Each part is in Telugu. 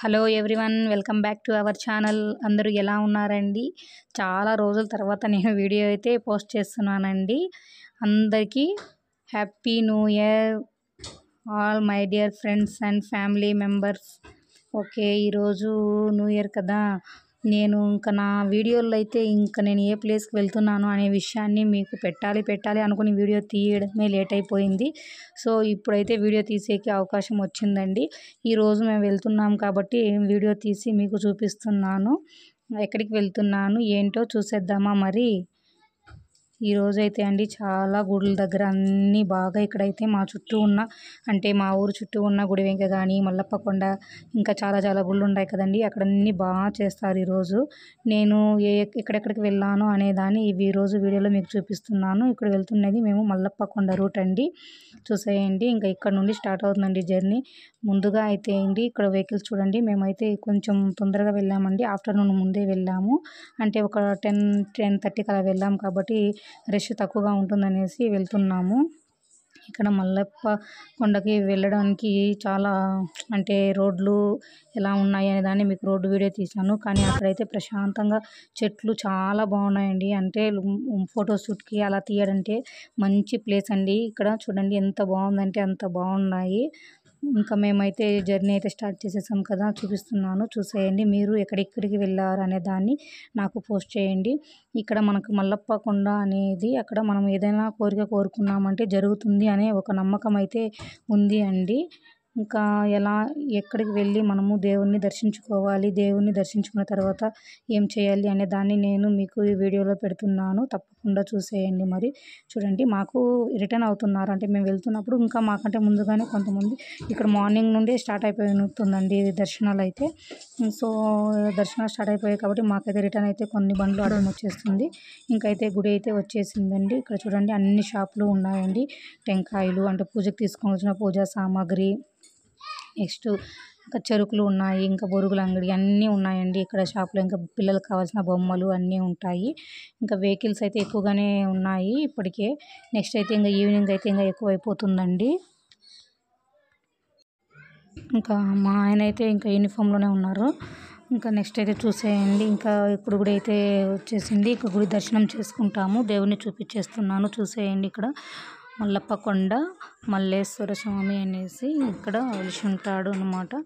Hello everyone, welcome back to our channel. అందరూ ఎలా ఉన్నారండి? చాలా రోజుల తర్వాత నేను వీడియో అయితే పోస్ట్ చేస్తున్నానండి. అందరికీ happy new year all my dear friends and family members. Okay, ఈరోజు న్యూ ఇయర్ కదా, నేను ఇంకా నా వీడియోలో అయితే ఇంకా నేను ఏ ప్లేస్కి వెళ్తున్నాను అనే విషయాన్ని మీకు పెట్టాలి అనుకుని వీడియో తీయడమే లేట్ అయిపోయింది. సో ఇప్పుడైతే వీడియో తీసేకి అవకాశం వచ్చిందండి. ఈరోజు మేము వెళ్తున్నాం కాబట్టి వీడియో తీసి మీకు చూపిస్తున్నాను. ఎక్కడికి వెళ్తున్నాను ఏంటో చూసేద్దామా మరి. ఈరోజైతే అండి చాలా గుడుల దగ్గర అన్నీ బాగా ఇక్కడైతే మా చుట్టూ ఉన్న అంటే మా ఊరు చుట్టూ ఉన్న గుడివెంక కానీ మల్లప్ప కొండ ఇంకా చాలా గుళ్ళు ఉన్నాయి కదండి, అక్కడ అన్నీ బాగా చేస్తారు. ఈరోజు నేను ఎక్కడెక్కడికి వెళ్ళాను అనేదాన్ని ఈరోజు వీడియోలో మీకు చూపిస్తున్నాను. ఇక్కడ వెళ్తున్నది మేము మల్లప్ప కొండ రూట్ అండి, చూసేయండి. ఇంకా ఇక్కడ నుండి స్టార్ట్ అవుతుందండి జర్నీ. ముందుగా అయితే అండి ఇక్కడ వెహికల్స్ చూడండి, మేమైతే కొంచెం తొందరగా వెళ్ళామండి. ఆఫ్టర్నూన్ ముందే వెళ్ళాము, అంటే ఒక 10-10:30కి అలా వెళ్ళాము కాబట్టి రష్ తక్కువగా ఉంటుందనేసి వెళ్తున్నాము. ఇక్కడ మల్లప్ప కొండకి వెళ్ళడానికి చాలా అంటే రోడ్లు ఎలా ఉన్నాయి అనే దాన్ని మీకు రోడ్డు వీడియో తీశాను. కానీ అక్కడైతే ప్రశాంతంగా చెట్లు చాలా బాగున్నాయండి. అంటే ఫోటోషూట్కి అలా తీయడంటే మంచి ప్లేస్ అండి. ఇక్కడ చూడండి ఎంత బాగుందంటే అంత బాగున్నాయి. ఇంకా మేమైతే జర్నీ అయితే స్టార్ట్ చేసేసాం కదా, చూపిస్తున్నాను చూసేయండి. మీరు ఎక్కడెక్కడికి వెళ్ళారు అనే దాన్ని నాకు పోస్ట్ చేయండి. ఇక్కడ మనకు మల్లప్ప కొండ అనేది అక్కడ మనం ఏదైనా కోరిక కోరుకున్నామంటే జరుగుతుంది అనే ఒక నమ్మకం అయితే ఉంది అండి. ఇంకా ఎక్కడికి వెళ్ళి మనము దేవుణ్ణి దర్శించుకోవాలి, దేవుణ్ణి దర్శించుకున్న తర్వాత ఏం చేయాలి అనే దాన్ని నేను మీకు ఈ వీడియోలో పెడుతున్నాను, తప్పకుండా చూసేయండి. మరి చూడండి, మాకు రిటర్న్ అవుతున్నారు అంటే మేము వెళ్తున్నప్పుడు ఇంకా మాకంటే ముందుగానే కొంతమంది ఇక్కడ మార్నింగ్ నుండి స్టార్ట్ అయిపోతుందండి దర్శనాలు అయితే. సో దర్శనాలు స్టార్ట్ అయిపోయాయి కాబట్టి మాకైతే రిటర్న్ అయితే కొన్ని బండ్లు అడ్డం వచ్చేస్తుంది. ఇంకైతే గుడి అయితే వచ్చేసిందండి. ఇక్కడ చూడండి అన్ని షాపులు ఉన్నాయండి. టెంకాయలు అంటే పూజకు తీసుకొని వచ్చిన పూజా సామాగ్రి, నెక్స్ట్ ఇంకా చెరుకులు ఉన్నాయి, ఇంకా బొరుగుల అంగడి అన్నీ ఉన్నాయండి ఇక్కడ షాప్లో. ఇంకా పిల్లలకు కావాల్సిన బొమ్మలు అన్నీ ఉంటాయి. ఇంకా వెహికల్స్ అయితే ఎక్కువగానే ఉన్నాయి ఇప్పటికే. నెక్స్ట్ అయితే ఇంకా ఈవినింగ్ అయితే ఇంకా ఎక్కువ అయిపోతుందండి. ఇంకా మా ఆయన అయితే ఇంకా యూనిఫామ్లోనే ఉన్నారు. ఇంకా నెక్స్ట్ అయితే చూసేయండి. ఇంకా ఇప్పుడు గుడి అయితే వచ్చేసింది. ఇక్కడ గుడి దర్శనం చేసుకుంటాము, దేవుని చూపించేస్తున్నాను చూసేయండి. ఇక్కడ మల్లప్ప కొండ మల్లేశ్వర స్వామి అనేసి ఇక్కడ వెలిసి ఉంటాడు అన్నమాట.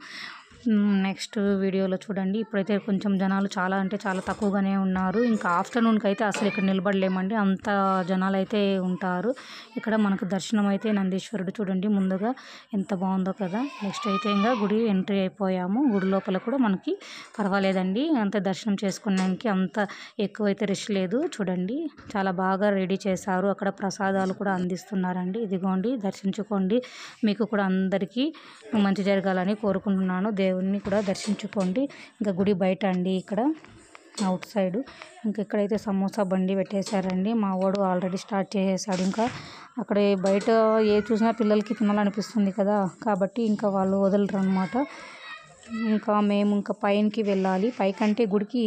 నెక్స్ట్ వీడియోలో చూడండి. ఇప్పుడైతే కొంచెం జనాలు చాలా అంటే చాలా తక్కువగానే ఉన్నారు. ఇంకా ఆఫ్టర్నూన్కి అయితే అసలు ఇక్కడ నిలబడలేమండి, అంత జనాలు అయితే ఉంటారు. ఇక్కడ మనకు దర్శనం అయితే నందీశ్వరుడు చూడండి ముందుగా ఎంత బాగుందో కదా. నెక్స్ట్ అయితే ఇంకా గుడి ఎంట్రీ అయిపోయాము. గుడి లోపల కూడా మనకి పర్వాలేదండి, అంత దర్శనం చేసుకోవడానికి అంత ఎక్కువైతే రష్ లేదు. చూడండి చాలా బాగా రెడీ చేశారు. అక్కడ ప్రసాదాలు కూడా అందిస్తున్నారండి. ఇదిగోండి దర్శించుకోండి, మీకు కూడా అందరికీ మంచి జరగాలని కోరుకుంటున్నాను. దేవుణ్ణి కూడా దర్శించుకోండి. ఇంకా గుడి బయట అండి ఇక్కడ అవుట్ సైడ్ ఇంకా ఇక్కడైతే సమోసా బండి పెట్టేశారండి. మా వాడు ఆల్రెడీ స్టార్ట్ చేసేసాడు. ఇంకా అక్కడ బయట ఏ చూసినా పిల్లలకి తినాలనిపిస్తుంది కదా, కాబట్టి ఇంకా వాళ్ళు వదలరు అనమాట. ఇంకా మేము ఇంకా పైనకి వెళ్ళాలి. పైకంటే గుడికి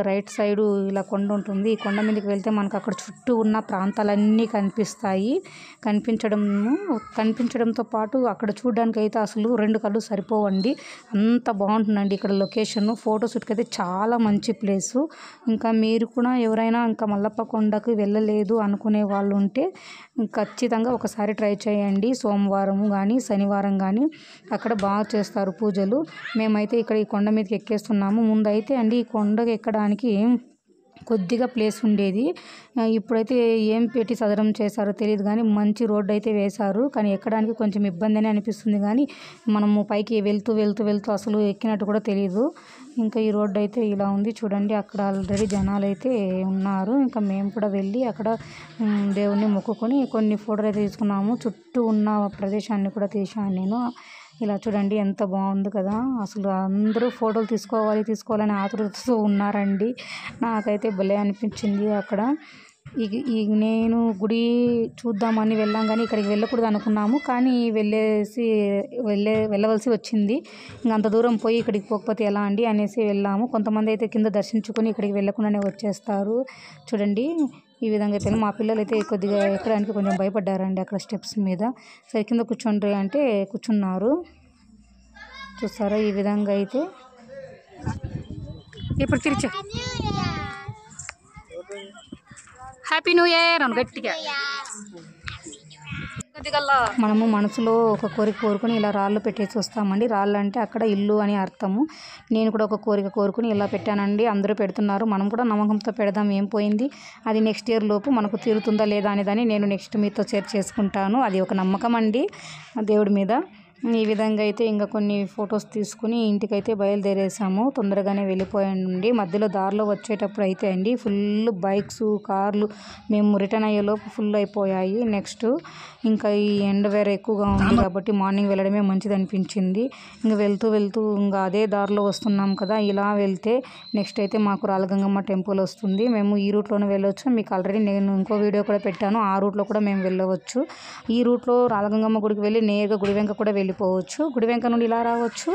రైట్ సైడు ఇలా కొండ ఉంటుంది. ఈ కొండ మీదకి వెళ్తే మనకు అక్కడ చుట్టూ ఉన్న ప్రాంతాలన్నీ కనిపిస్తాయి. కనిపించడంతో పాటు అక్కడ చూడడానికి అయితే అసలు 2 కళ్ళు సరిపోవండి, అంత బాగుంటుందండి ఇక్కడ లొకేషన్. ఫోటోషూట్కి అయితే చాలా మంచి ప్లేసు. ఇంకా మీరు కూడా ఎవరైనా ఇంకా మల్లప్ప కొండకు వెళ్ళలేదు అనుకునే వాళ్ళు ఉంటే ఖచ్చితంగా ఒకసారి ట్రై చేయండి. సోమవారం కానీ శనివారం కానీ అక్కడ బాగా చేస్తారు పూజలు. మేమైతే ఇక్కడ ఈ కొండ మీదకి ఎక్కేస్తున్నాము. ముందైతే అండి ఈ కొండకి ఎక్కడానికి కొద్దిగా ప్లేస్ ఉండేది, ఇప్పుడైతే ఏం పెట్టి సదరం చేశారో తెలియదు కానీ మంచి రోడ్డు అయితే వేశారు. కానీ ఎక్కడానికి కొంచెం ఇబ్బందినే అనిపిస్తుంది, కానీ మనము పైకి వెళ్తూ అసలు ఎక్కినట్టు కూడా తెలియదు. ఇంకా ఈ రోడ్డు అయితే ఇలా ఉంది చూడండి. అక్కడ ఆల్రెడీ జనాలు అయితే ఉన్నారు. ఇంకా మేము కూడా వెళ్ళి అక్కడ దేవుణ్ణి మొక్కుకొని కొన్ని ఫోటోలు అయితే తీసుకున్నాము. చుట్టూ ఉన్న ప్రదేశాన్ని కూడా తీశాను నేను. ఇలా చూడండి ఎంత బాగుంది కదా, అసలు అందరూ ఫోటోలు తీసుకోవాలని ఆతృతతో ఉన్నారండి. నాకైతే భలే అనిపించింది అక్కడ. నేను గుడి చూద్దామని వెళ్ళాం కానీ ఇక్కడికి వెళ్ళకూడదు అనుకున్నాము, కానీ వెళ్ళవలసి వచ్చింది. ఇంక అంత దూరం పోయి ఇక్కడికి పోకపోతే ఎలా అండి అనేసి వెళ్ళాము. కొంతమంది అయితే కింద దర్శించుకొని ఇక్కడికి వెళ్ళకుండానే వచ్చేస్తారు. చూడండి ఈ విధంగా అయితే మా పిల్లలు అయితే కొద్దిగా ఎక్కడానికి కొంచెం భయపడ్డారండి అక్కడ స్టెప్స్ మీద. సరే కింద కూర్చోండి అంటే కూర్చున్నారు. చూసారా ఈ విధంగా అయితే ఇప్పుడు తిరిచే హ్యాపీ న్యూ ఇయర్ అని గట్టిగా మనము మనసులో ఒక కోరిక కోరుకుని ఇలా రాళ్ళు పెట్టేసి వస్తామండి. రాళ్ళు అంటే అక్కడ ఇల్లు అని అర్థము. నేను కూడా ఒక కోరిక కోరుకుని ఇలా పెట్టానండి. అందరూ పెడుతున్నారు, మనం కూడా నమ్మకంతో పెడదాం, ఏం పోయింది, అది నెక్స్ట్ ఇయర్ లోపు మనకు తీరుతుందా లేదా అనేదాన్ని నేను నెక్స్ట్ మీతో షేర్ చేసుకుంటాను. అది ఒక నమ్మకం అండి దేవుడి మీద. ఈ విధంగా అయితే ఇంకా కొన్ని ఫొటోస్ తీసుకుని ఇంటికైతే బయలుదేరేసాము. తొందరగానే వెళ్ళిపోయానండి. మధ్యలో దారిలో వచ్చేటప్పుడు అయితే అండి ఫుల్ బైక్స్ కార్లు మేము రిటర్న్ అయ్యేలోపు ఫుల్ అయిపోయాయి. నెక్స్ట్ ఇంకా ఈ ఎండ వేరే ఎక్కువగా ఉంది కాబట్టి మార్నింగ్ వెళ్ళడమే మంచిది అనిపించింది. ఇంకా వెళ్తూ వెళ్తూ ఇంకా అదే దారిలో వస్తున్నాం కదా, ఇలా వెళ్తే నెక్స్ట్ అయితే మాకు రాలగంగమ్మ టెంపుల్ వస్తుంది. మేము ఈ రూట్లోనే వెళ్ళవచ్చు. మీకు ఆల్రెడీ నేను ఇంకో వీడియో కూడా పెట్టాను, ఆ రూట్లో కూడా మేము వెళ్ళవచ్చు. ఈ రూట్లో రాలగంగమ్మ గుడికి వెళ్ళి నేరుగా గుడివెంక కూడా వెళ్ళిపోవచ్చు. గుడివెంక నుండి ఇలా రావచ్చు,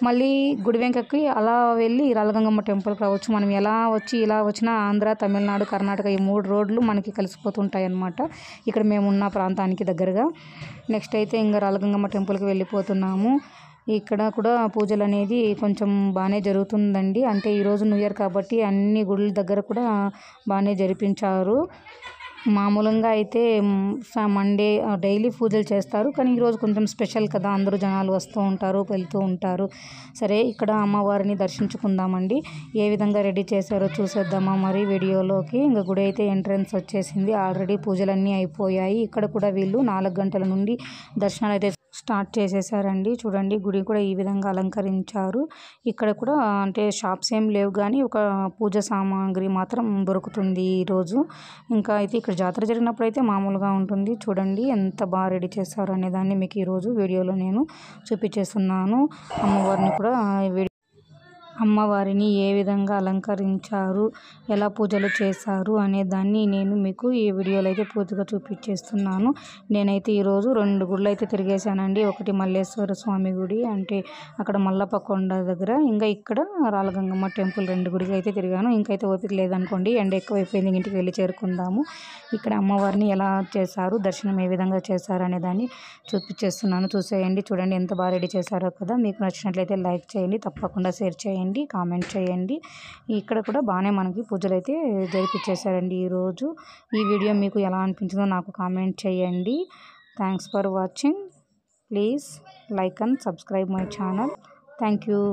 మళ్ళీ గుడివెంకకి అలా వెళ్ళి రాలగంగమ్మ టెంపుల్కి రావచ్చు. మనం ఎలా వచ్చి ఇలా వచ్చినా ఆంధ్ర, తమిళనాడు, కర్ణాటక ఈ 3 రోడ్లు మనకి కలిసిపోతుంటాయి అన్నమాట ఇక్కడ మేము ఉన్న ప్రాంతానికి దగ్గరగా. నెక్స్ట్ అయితే ఇంకా రాలగంగమ్మ టెంపుల్కి వెళ్ళిపోతున్నాము. ఇక్కడ కూడా పూజలు అనేది కొంచెం బాగానే జరుగుతుందండి. అంటే ఈరోజు న్యూ ఇయర్ కాబట్టి అన్ని గుళ్ళ దగ్గర కూడా బాగానే జరిపించారు. మామూలుగా అయితే మండే డైలీ పూజలు చేస్తారు, కానీ ఈరోజు కొంచెం స్పెషల్ కదా, అందరూ జనాలు వస్తూ ఉంటారు, వెళ్తూ ఉంటారు. సరే ఇక్కడ అమ్మవారిని దర్శించుకుందామండి. ఏ విధంగా రెడీ చేశారో చూసేద్దామా మరి వీడియోలోకి. ఇంకా గుడి అయితే ఎంట్రన్స్ వచ్చేసింది, ఆల్రెడీ పూజలన్నీ అయిపోయాయి. ఇక్కడ కూడా వీళ్ళు 4 గంటల నుండి దర్శనాలు అయితే స్టార్ట్ చేసేసారండి. చూడండి గుడి కూడా ఈ విధంగా అలంకరించారు. ఇక్కడ కూడా అంటే షాప్స్ ఏం లేవు, కానీ ఒక పూజ సామాగ్రి మాత్రం దొరుకుతుంది ఈరోజు. ఇంకా అయితే ఇక్కడ జాతర జరిగినప్పుడు అయితే మామూలుగా ఉంటుంది. చూడండి ఎంత బాగా రెడీ చేశారు అనే దాన్ని మీకు ఈరోజు వీడియోలో నేను చూపించేస్తున్నాను. అమ్మవారిని ఏ విధంగా అలంకరించారు, ఎలా పూజలు చేశారు అనే దాన్ని నేను మీకు ఈ వీడియోలో అయితే పూర్తిగా చూపించేస్తున్నాను. నేనైతే ఈరోజు 2 గుళ్ళు అయితే తిరిగేశానండి. ఒకటి మల్లేశ్వర స్వామి గుడి, అంటే అక్కడ మల్లప్ప కొండ దగ్గర, ఇంకా ఇక్కడ రాలగంగమ్మ టెంపుల్ 2 గుడికి అయితే తిరిగాను. ఇంకైతే ఓపిక లేదనుకోండి, ఎండ ఎక్కువైపోయింది, ఇంటికి వెళ్ళి చేరుకుందాము. ఇక్కడ అమ్మవారిని ఎలా చేశారు, దర్శనం ఏ విధంగా చేశారు అనే దాన్ని చూపించేస్తున్నాను, చూసేయండి. చూడండి ఎంత బాగా రెడీ చేశారో కదా. మీకు నచ్చినట్లయితే లైక్ చేయండి, తప్పకుండా షేర్ చేయండి, కామెంట్ చేయండి. ఇక్కడ కూడా బాగానే మనకి పూజలు అయితే జరిపించేశారండి ఈరోజు. ఈ వీడియో మీకు ఎలా అనిపించిందో నాకు కామెంట్ చేయండి. Thanks for watching. Please like and subscribe my channel. Thank you.